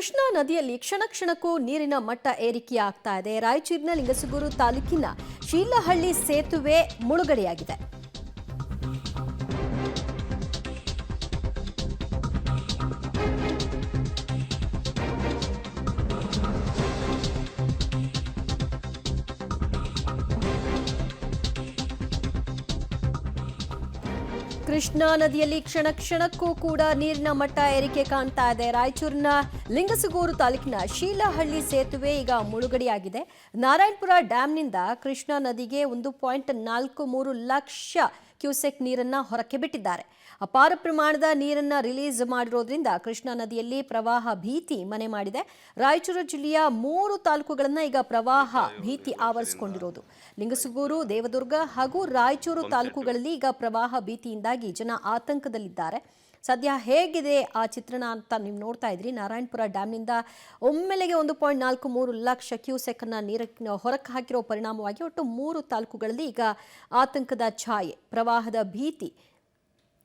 ಕೃಷ್ಣಾ ನದಿಯಲ್ಲಿ ಕ್ಷಣ ಕ್ಷಣಕ್ಕೂ ನೀರಿನ ಮಟ್ಟ ಏರಿಕೆಯಾಗ್ತಾ ಇದೆ. ರಾಯಚೂರಿನ ಲಿಂಗಸಗೂರು ತಾಲೂಕಿನ ಶೀಲಹಳ್ಳಿ ಸೇತುವೆ ಮುಳುಗಡೆಯಾಗಿದೆ. ಕೃಷ್ಣಾ ನದಿಯಲ್ಲಿ ಕ್ಷಣ ಕ್ಷಣಕ್ಕೂ ಕೂಡ ನೀರಿನ ಮಟ್ಟ ಏರಿಕೆ ಕಾಣ್ತಾ ಇದೆ. ರಾಯಚೂರಿನ ಲಿಂಗಸಗೂರು ತಾಲೂಕಿನ ಶೀಲಹಳ್ಳಿ ಸೇತುವೆ ಈಗ ಮುಳುಗಡೆಯಾಗಿದೆ. ನಾರಾಯಣಪುರ ಡ್ಯಾಂನಿಂದ ಕೃಷ್ಣಾ ನದಿಗೆ 1.43 ಲಕ್ಷ ಕ್ಯೂಸೆಕ್ ನೀರನ್ನ ಹೊರಕ್ಕೆ ಬಿಟ್ಟಿದ್ದಾರೆ. ಅಪಾರ ಪ್ರಮಾಣದ ನೀರನ್ನ ರಿಲೀಸ್ ಮಾಡಿರೋದ್ರಿಂದ ಕೃಷ್ಣಾ ನದಿಯಲ್ಲಿ ಪ್ರವಾಹ ಭೀತಿ ಮನೆ ಮಾಡಿದೆ. ರಾಯಚೂರು ಜಿಲ್ಲೆಯ 3 ತಾಲೂಕುಗಳನ್ನ ಈಗ ಪ್ರವಾಹ ಭೀತಿ ಆವರಿಸಿಕೊಂಡಿರೋದು. ಲಿಂಗಸಗೂರು, ದೇವದುರ್ಗ ಹಾಗೂ ರಾಯಚೂರು ತಾಲೂಕುಗಳಲ್ಲಿ ಈಗ ಪ್ರವಾಹ ಭೀತಿಯಿಂದಾಗಿ ಜನ ಆತಂಕದಲ್ಲಿದ್ದಾರೆ. ಸದ್ಯ ಹೇಗಿದೆ ಆ ಚಿತ್ರಣ ಅಂತ ನೀವು ನೋಡ್ತಾ ಇದ್ರಿ. ನಾರಾಯಣಪುರ ಡ್ಯಾಂನಿಂದ ಒಮ್ಮೆಲೆಗೆ 1.43 ಲಕ್ಷ ಕ್ಯೂಸೆಕ್ ಅನ್ನ ನೀರನ್ನು ಹೊರಕ್ಕೆ ಹಾಕಿರೋ ಪರಿಣಾಮವಾಗಿ ಒಟ್ಟು 3 ತಾಲೂಕುಗಳಲ್ಲಿ ಈಗ ಆತಂಕದ ಛಾಯೆ, ಪ್ರವಾಹದ ಭೀತಿ